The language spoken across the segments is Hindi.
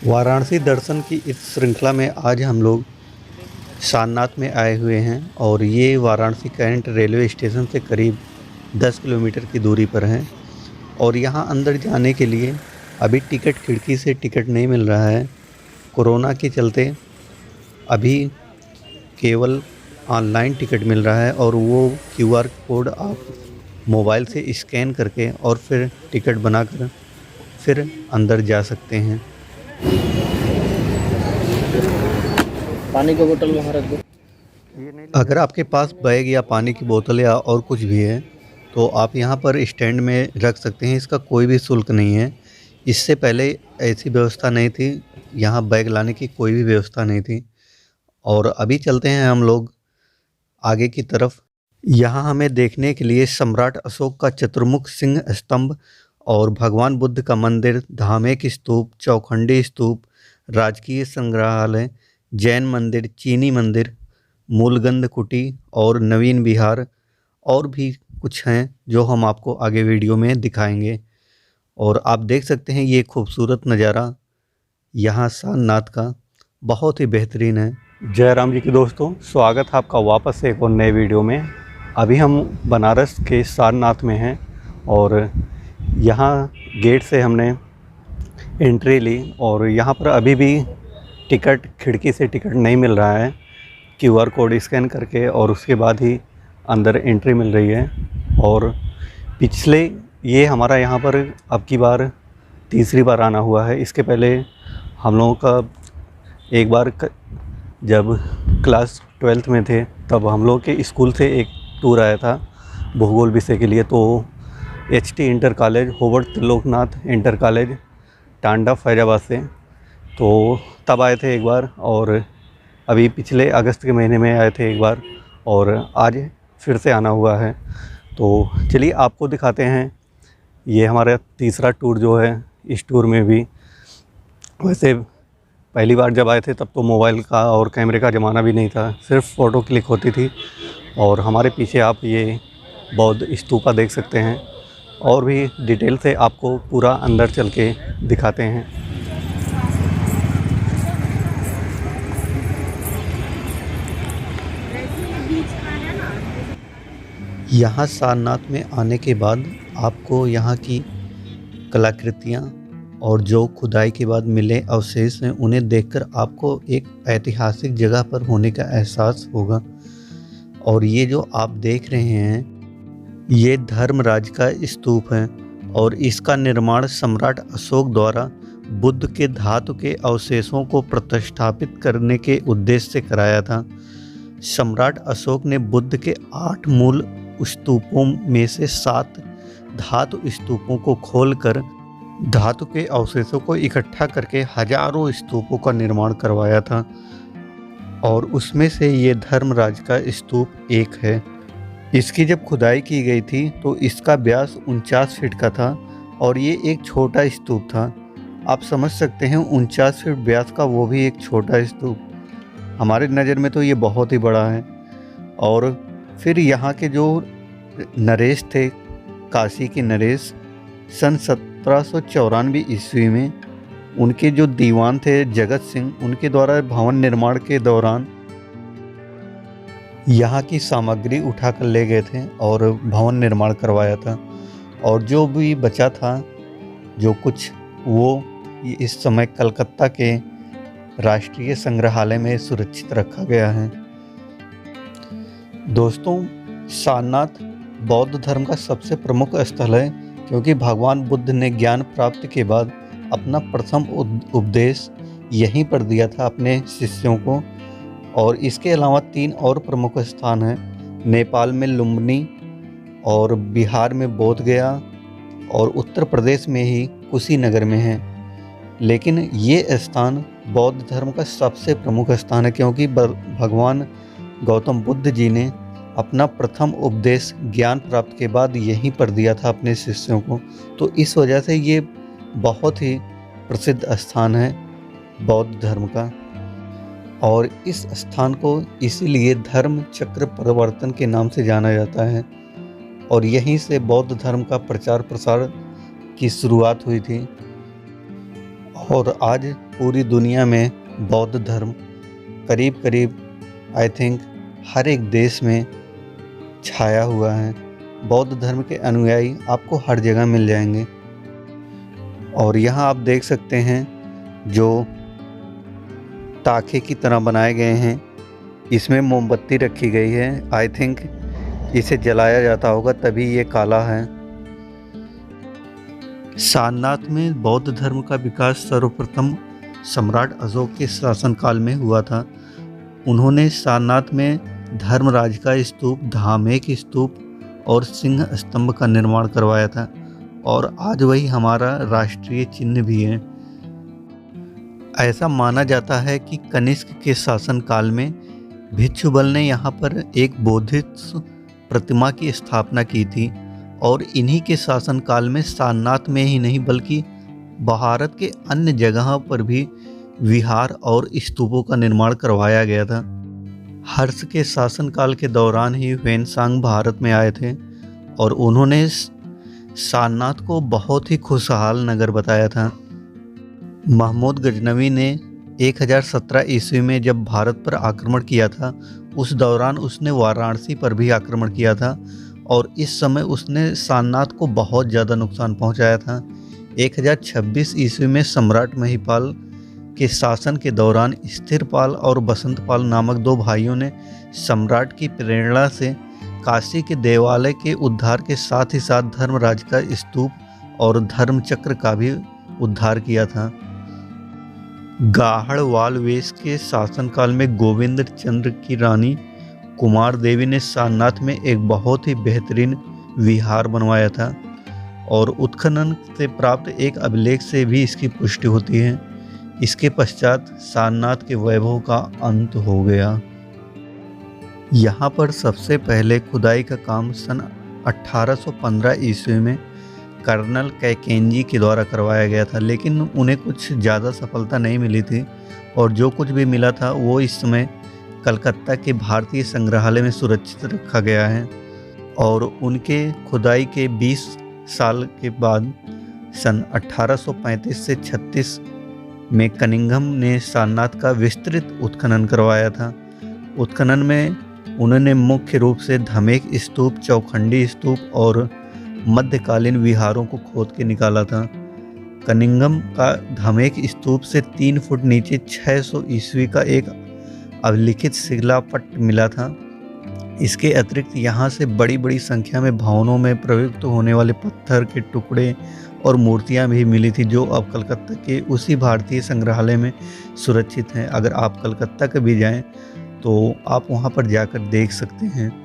वाराणसी दर्शन की इस श्रृंखला में आज हम लोग सारनाथ में आए हुए हैं और ये वाराणसी कैंट रेलवे स्टेशन से करीब 10 किलोमीटर की दूरी पर है। और यहाँ अंदर जाने के लिए अभी टिकट खिड़की से टिकट नहीं मिल रहा है। कोरोना के चलते अभी केवल ऑनलाइन टिकट मिल रहा है और वो क्यूआर कोड आप मोबाइल से स्कैन करके और फिर टिकट बनाकर फिर अंदर जा सकते हैं। पानी का बोतल वहाँ रख दो। अगर आपके पास बैग या पानी की बोतल या और कुछ भी है तो आप यहाँ पर स्टैंड में रख सकते हैं। इसका कोई भी शुल्क नहीं है। इससे पहले ऐसी व्यवस्था नहीं थी, यहाँ बैग लाने की कोई भी व्यवस्था नहीं थी। और अभी चलते हैं हम लोग आगे की तरफ। यहाँ हमें देखने के लिए सम्राट अशोक का चतुर्मुख सिंह स्तंभ और भगवान बुद्ध का मंदिर, धामेक स्तूप, चौखंडी स्तूप, राजकीय संग्रहालय, जैन मंदिर, चीनी मंदिर, मूलगंध कुटी और नवीन विहार और भी कुछ हैं जो हम आपको आगे वीडियो में दिखाएंगे। और आप देख सकते हैं ये खूबसूरत नज़ारा यहाँ सारनाथ का बहुत ही बेहतरीन है। जय राम जी की दोस्तों, स्वागत है आपका वापस से एक और नए वीडियो में। अभी हम बनारस के सारनाथ में हैं और यहाँ गेट से हमने एंट्री ली और यहाँ पर अभी भी टिकट खिड़की से टिकट नहीं मिल रहा है। क्यूआर कोड स्कैन करके और उसके बाद ही अंदर एंट्री मिल रही है। और पिछले ये हमारा यहाँ पर अब की बार तीसरी बार आना हुआ है। इसके पहले हम लोगों का एक बार जब क्लास 12th में थे तब हम लोग के स्कूल से एक टूर आया था भूगोल विषय के लिए। तो HT inter college, Howard Triloknath inter college, Tanda Faizabad से, तो तब आए थे एक बार। और अभी पिछले अगस्त के महीने में आए थे एक बार और आज फिर से आना हुआ है। तो चलिए आपको दिखाते हैं। ये हमारा तीसरा टूर जो है। इस टूर में भी वैसे पहली बार जब आए थे तब तो मोबाइल का और कैमरे का ज़माना भी नहीं था, सिर्फ फ़ोटो क्लिक होती थी। और हमारे पीछे आप ये बौद्ध स्तूपा देख सकते हैं और भी डिटेल से आपको पूरा अंदर चल के दिखाते हैं। यहाँ सारनाथ में आने के बाद आपको यहाँ की कलाकृतियाँ और जो खुदाई के बाद मिले अवशेष हैं उन्हें देखकर आपको एक ऐतिहासिक जगह पर होने का एहसास होगा। और ये जो आप देख रहे हैं ये धर्मराज का स्तूप है और इसका निर्माण सम्राट अशोक द्वारा बुद्ध के धातु के अवशेषों को प्रतिष्ठापित करने के उद्देश्य से कराया था। सम्राट अशोक ने बुद्ध के 8 मूल स्तूपों में से 7 धातु स्तूपों को खोलकर धातु के अवशेषों को इकट्ठा करके हजारों स्तूपों का निर्माण करवाया था और उसमें से ये धर्मराज का स्तूप एक है। इसकी जब खुदाई की गई थी तो इसका व्यास 49 फीट का था और ये एक छोटा स्तूप था। आप समझ सकते हैं 49 फीट व्यास का वो भी एक छोटा स्तूप, हमारे नज़र में तो ये बहुत ही बड़ा है। और फिर यहाँ के जो नरेश थे, काशी के नरेश, सन 1794 ईस्वी में उनके जो दीवान थे जगत सिंह, उनके द्वारा भवन निर्माण के दौरान यहाँ की सामग्री उठाकर ले गए थे और भवन निर्माण करवाया था। और जो भी बचा था जो कुछ, वो इस समय कलकत्ता के राष्ट्रीय संग्रहालय में सुरक्षित रखा गया है। दोस्तों, सारनाथ बौद्ध धर्म का सबसे प्रमुख स्थल है क्योंकि भगवान बुद्ध ने ज्ञान प्राप्ति के बाद अपना प्रथम उपदेश यहीं पर दिया था अपने शिष्यों को। और इसके अलावा 3 और प्रमुख स्थान हैं। नेपाल में लुम्बिनी और बिहार में बोध गया और उत्तर प्रदेश में ही कुशीनगर में है। लेकिन ये स्थान बौद्ध धर्म का सबसे प्रमुख स्थान है क्योंकि भगवान गौतम बुद्ध जी ने अपना प्रथम उपदेश ज्ञान प्राप्त के बाद यहीं पर दिया था अपने शिष्यों को। तो इस वजह से ये बहुत ही प्रसिद्ध स्थान है बौद्ध धर्म का। और इस स्थान को इसीलिए धर्म चक्र प्रवर्तन के नाम से जाना जाता है और यहीं से बौद्ध धर्म का प्रचार प्रसार की शुरुआत हुई थी। और आज पूरी दुनिया में बौद्ध धर्म करीब करीब आई थिंक हर एक देश में छाया हुआ है। बौद्ध धर्म के अनुयायी आपको हर जगह मिल जाएंगे। और यहाँ आप देख सकते हैं जो ताखे की तरह बनाए गए हैं, इसमें मोमबत्ती रखी गई है। आई थिंक इसे जलाया जाता होगा तभी ये काला है। सारनाथ में बौद्ध धर्म का विकास सर्वप्रथम सम्राट अशोक के शासनकाल में हुआ था। उन्होंने सारनाथ में धर्मराज का स्तूप, धामेक स्तूप और सिंह स्तंभ का निर्माण करवाया था और आज वही हमारा राष्ट्रीय चिन्ह भी है। ऐसा माना जाता है कि कनिष्क के शासनकाल में भिक्षुबल ने यहाँ पर एक बोधिसत्व प्रतिमा की स्थापना की थी और इन्हीं के शासनकाल में सारनाथ में ही नहीं बल्कि भारत के अन्य जगहों पर भी विहार और स्तूपों का निर्माण करवाया गया था। हर्ष के शासनकाल के दौरान ही ह्वेनसांग भारत में आए थे और उन्होंने सारनाथ को बहुत ही खुशहाल नगर बताया था। महमूद गजनवी ने 1017 ईस्वी में जब भारत पर आक्रमण किया था, उस दौरान उसने वाराणसी पर भी आक्रमण किया था और इस समय उसने सारनाथ को बहुत ज़्यादा नुकसान पहुंचाया था। 1026 ईस्वी में सम्राट महिपाल के शासन के दौरान स्थिरपाल और बसंतपाल नामक दो भाइयों ने सम्राट की प्रेरणा से काशी के देवालय के उद्धार के साथ ही साथ धर्मराज का स्तूप और धर्मचक्र का भी उद्धार किया था। गाहड़वाल वेश के शासनकाल में गोविंद चंद्र की रानी कुमार देवी ने सारनाथ में एक बहुत ही बेहतरीन विहार बनवाया था और उत्खनन से प्राप्त एक अभिलेख से भी इसकी पुष्टि होती है। इसके पश्चात सारनाथ के वैभव का अंत हो गया। यहाँ पर सबसे पहले खुदाई का काम सन 1815 ईस्वी में कर्नल कैकेंजी के द्वारा करवाया गया था, लेकिन उन्हें कुछ ज़्यादा सफलता नहीं मिली थी और जो कुछ भी मिला था वो इस समय कलकत्ता के भारतीय संग्रहालय में सुरक्षित रखा गया है। और उनके खुदाई के 20 साल के बाद सन 1835 से 36 में कनिंघम ने सारनाथ का विस्तृत उत्खनन करवाया था। उत्खनन में उन्होंने मुख्य रूप से धमेक स्तूप, चौखंडी स्तूप और मध्यकालीन विहारों को खोद के निकाला था। कनिंघम का धमेक स्तूप से 3 फुट नीचे 600 ईस्वी का एक अभिलिखित शिलापट मिला था। इसके अतिरिक्त यहाँ से बड़ी बड़ी संख्या में भवनों में प्रयुक्त होने वाले पत्थर के टुकड़े और मूर्तियाँ भी मिली थी, जो अब कलकत्ता के उसी भारतीय संग्रहालय में सुरक्षित हैं। अगर आप कलकत्ता कभी जाएं तो आप वहाँ पर जाकर देख सकते हैं।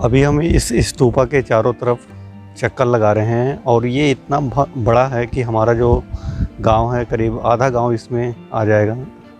अभी हम इस स्तूपा के चारों तरफ चक्कर लगा रहे हैं और ये इतना बड़ा है कि हमारा जो गांव है करीब आधा गांव इसमें आ जाएगा।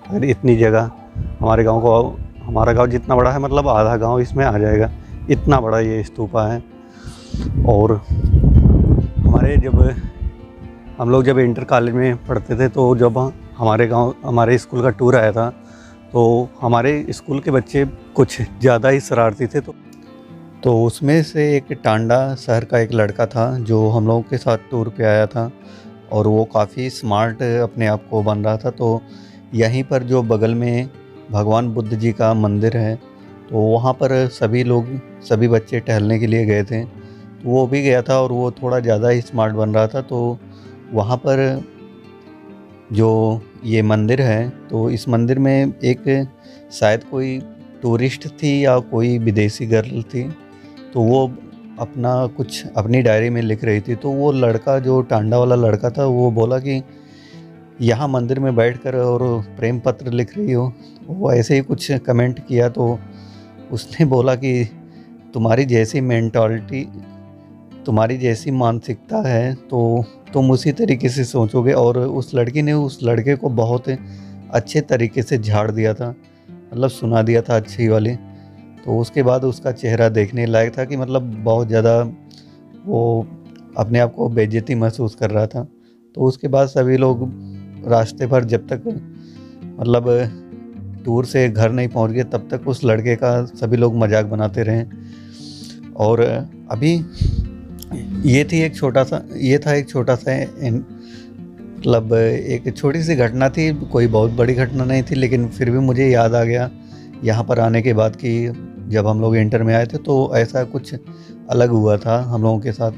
अगर इतनी जगह हमारा गांव जितना बड़ा है मतलब आधा गांव इसमें आ जाएगा, इतना बड़ा ये स्तूपा है। और हम लोग जब इंटर कॉलेज में पढ़ते थे तो जब हमारे स्कूल का टूर आया था तो हमारे स्कूल के बच्चे कुछ ज़्यादा ही शरारती थे। तो उसमें से एक टांडा शहर का एक लड़का था जो हम लोगों के साथ टूर पे आया था और वो काफ़ी स्मार्ट अपने आप को बन रहा था। तो यहीं पर जो बगल में भगवान बुद्ध जी का मंदिर है तो वहाँ पर सभी बच्चे टहलने के लिए गए थे, तो वो भी गया था और वो थोड़ा ज़्यादा ही स्मार्ट बन रहा था। तो वहाँ पर जो ये मंदिर है तो इस मंदिर में एक शायद कोई टूरिस्ट थी या कोई विदेशी गर्ल थी, तो वो अपनी डायरी में लिख रही थी। तो वो लड़का जो टांडा वाला लड़का था वो बोला कि यहाँ मंदिर में बैठकर और प्रेम पत्र लिख रही हो। वो ऐसे ही कुछ कमेंट किया तो उसने बोला कि तुम्हारी जैसी मानसिकता है तो तुम उसी तरीके से सोचोगे। और उस लड़की ने उस लड़के को बहुत अच्छे तरीके से झाड़ दिया था, मतलब सुना दिया था अच्छी वाली। तो उसके बाद उसका चेहरा देखने लायक था कि मतलब बहुत ज़्यादा वो अपने आप को बेइज्जती महसूस कर रहा था। तो उसके बाद सभी लोग रास्ते पर जब तक मतलब टूर से घर नहीं पहुंच गए तब तक उस लड़के का सभी लोग मजाक बनाते रहे। और अभी ये था एक छोटा सा मतलब एक छोटी सी घटना थी, कोई बहुत बड़ी घटना नहीं थी, लेकिन फिर भी मुझे याद आ गया यहाँ पर आने के बाद कि जब हम लोग इंटर में आए थे तो ऐसा कुछ अलग हुआ था हम लोगों के साथ।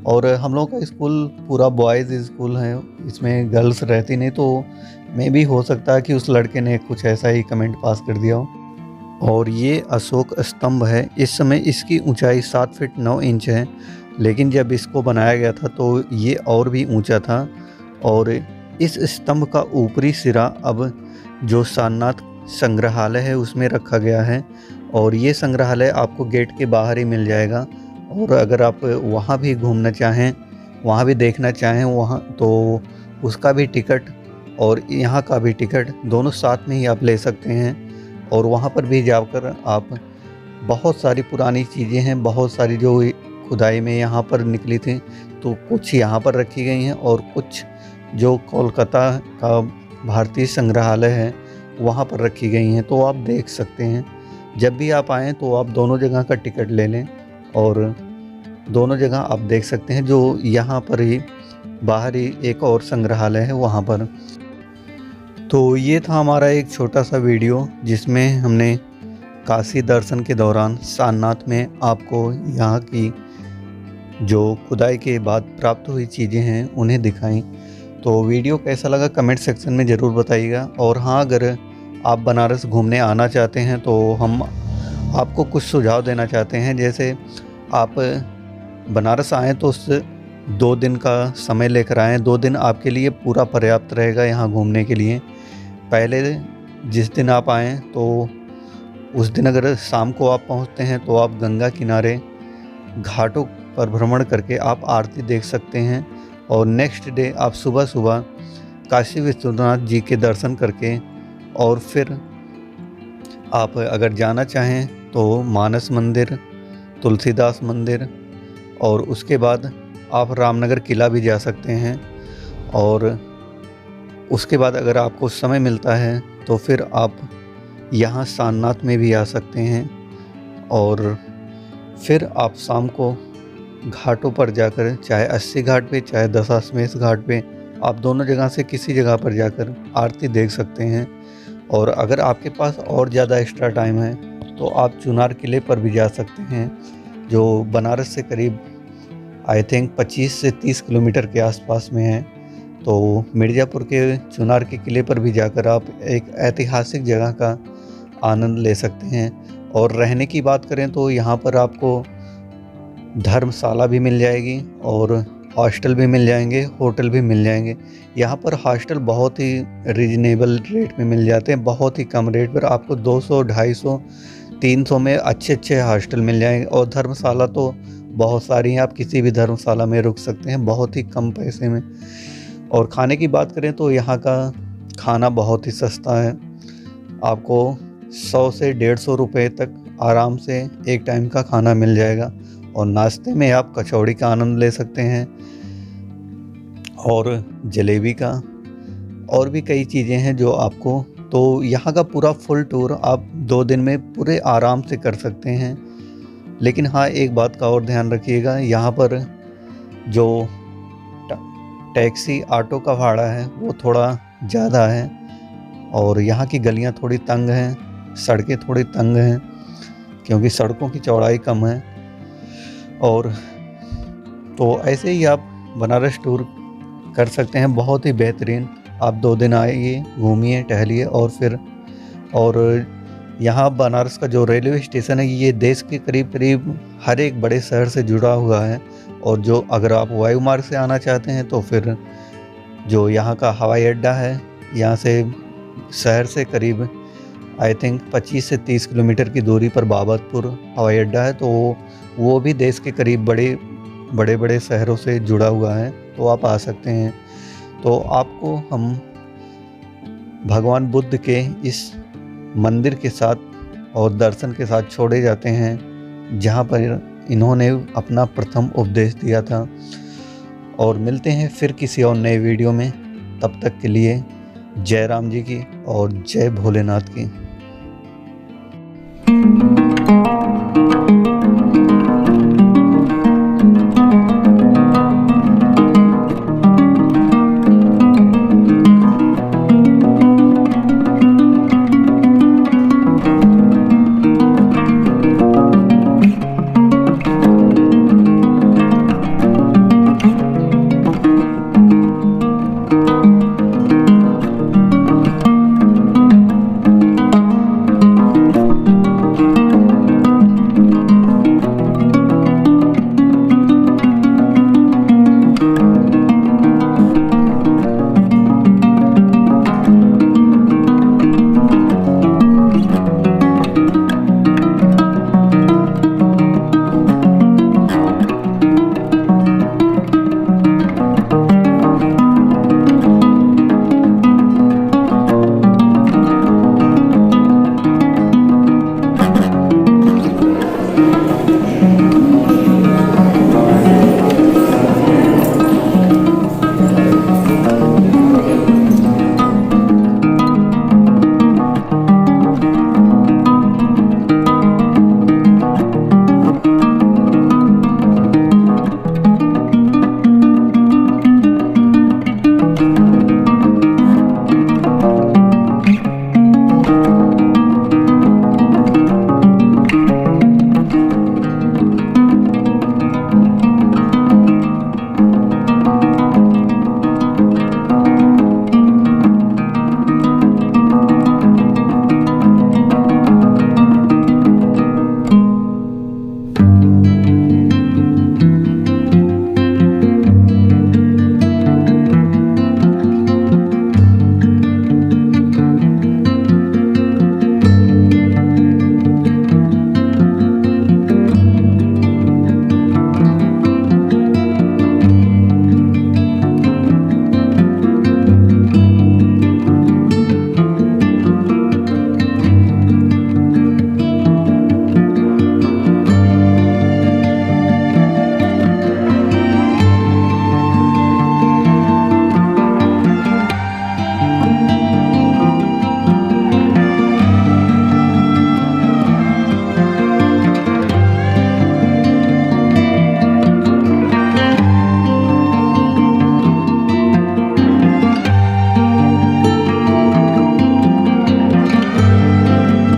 और हम लोगों का स्कूल पूरा बॉयज़ स्कूल है, इसमें गर्ल्स रहती नहीं, तो मे भी हो सकता है कि उस लड़के ने कुछ ऐसा ही कमेंट पास कर दिया हो। और ये अशोक स्तंभ है, इस समय इसकी ऊंचाई 7 फीट 9 इंच है, लेकिन जब इसको बनाया गया था तो ये और भी ऊंचा था। और इस स्तंभ का ऊपरी सिरा अब जो सारनाथ संग्रहालय है उसमें रखा गया है और ये संग्रहालय आपको गेट के बाहर ही मिल जाएगा। और अगर आप वहाँ भी घूमना चाहें, वहाँ भी देखना चाहें वहाँ तो उसका भी टिकट और यहाँ का भी टिकट दोनों साथ में ही आप ले सकते हैं। और वहाँ पर भी जाकर आप बहुत सारी पुरानी चीज़ें हैं, बहुत सारी जो खुदाई में यहाँ पर निकली थी तो कुछ यहाँ पर रखी गई हैं और कुछ जो कोलकाता का भारतीय संग्रहालय है वहाँ पर रखी गई हैं, तो आप देख सकते हैं। जब भी आप आएँ तो आप दोनों जगह का टिकट ले लें और दोनों जगह आप देख सकते हैं। जो यहाँ पर ही बाहर ही एक और संग्रहालय है वहाँ पर। तो ये था हमारा एक छोटा सा वीडियो जिसमें हमने काशी दर्शन के दौरान सारनाथ में आपको यहाँ की जो खुदाई के बाद प्राप्त हुई चीज़ें हैं उन्हें दिखाई। तो वीडियो कैसा लगा कमेंट सेक्शन में ज़रूर बताइएगा। और हाँ, अगर आप बनारस घूमने आना चाहते हैं तो हम आपको कुछ सुझाव देना चाहते हैं। जैसे आप बनारस आएँ तो उस 2 दिन का समय लेकर आएँ, 2 दिन आपके लिए पूरा पर्याप्त रहेगा यहाँ घूमने के लिए। पहले जिस दिन आप आएँ तो उस दिन अगर शाम को आप पहुँचते हैं तो आप गंगा किनारे घाटों पर भ्रमण करके आप आरती देख सकते हैं। और नेक्स्ट डे आप सुबह काशी विश्वनाथ जी के दर्शन करके और फिर आप अगर जाना चाहें तो मानस मंदिर, तुलसीदास मंदिर और उसके बाद आप रामनगर किला भी जा सकते हैं। और उसके बाद अगर आपको समय मिलता है तो फिर आप यहाँ सारनाथ में भी आ सकते हैं। और फिर आप शाम को घाटों पर जाकर चाहे 80 घाट पे चाहे दशाश्वमेध घाट पे आप दोनों जगह से किसी जगह पर जाकर आरती देख सकते हैं। और अगर आपके पास और ज़्यादा एक्स्ट्रा टाइम है तो आप चुनार किले पर भी जा सकते हैं जो बनारस से करीब आई थिंक 25 से 30 किलोमीटर के आसपास में है। तो मिर्ज़ापुर के चुनार के किले पर भी जाकर आप एक ऐतिहासिक जगह का आनंद ले सकते हैं। और रहने की बात करें तो यहाँ पर आपको धर्मशाला भी मिल जाएगी और हॉस्टल भी मिल जाएंगे, होटल भी मिल जाएंगे। यहाँ पर हॉस्टल बहुत ही रीजनेबल रेट में मिल जाते हैं, बहुत ही कम रेट पर आपको 200, 250, 300 में अच्छे हॉस्टल मिल जाएंगे। और धर्मशाला तो बहुत सारी हैं, आप किसी भी धर्मशाला में रुक सकते हैं बहुत ही कम पैसे में। और खाने की बात करें तो यहाँ का खाना बहुत ही सस्ता है, आपको 100 से 150 रुपये तक आराम से एक टाइम का खाना मिल जाएगा। और नाश्ते में आप कचौड़ी का आनंद ले सकते हैं और जलेबी का, और भी कई चीज़ें हैं जो आपको, तो यहाँ का पूरा फुल टूर आप 2 दिन में पूरे आराम से कर सकते हैं। लेकिन हाँ, एक बात का और ध्यान रखिएगा, यहाँ पर जो टैक्सी ऑटो का भाड़ा है वो थोड़ा ज़्यादा है, और यहाँ की गलियाँ थोड़ी तंग हैं, सड़कें थोड़ी तंग हैं क्योंकि सड़कों की चौड़ाई कम है। और तो ऐसे ही आप बनारस टूर कर सकते हैं, बहुत ही बेहतरीन। आप 2 दिन आइए, घूमिए, टहलिए और यहाँ बनारस का जो रेलवे स्टेशन है ये देश के करीब करीब हर एक बड़े शहर से जुड़ा हुआ है। और जो अगर आप वायु मार्ग से आना चाहते हैं तो फिर जो यहाँ का हवाई अड्डा है, यहाँ से शहर से करीब आई थिंक 25 से 30 किलोमीटर की दूरी पर बाबतपुर हवाई अड्डा है, तो वो भी देश के करीब बड़े बड़े शहरों से जुड़ा हुआ है, तो आप आ सकते हैं। तो आपको हम भगवान बुद्ध के इस मंदिर के साथ और दर्शन के साथ छोड़े जाते हैं जहाँ पर इन्होंने अपना प्रथम उपदेश दिया था। और मिलते हैं फिर किसी और नए वीडियो में, तब तक के लिए जय राम जी की और जय भोलेनाथ की।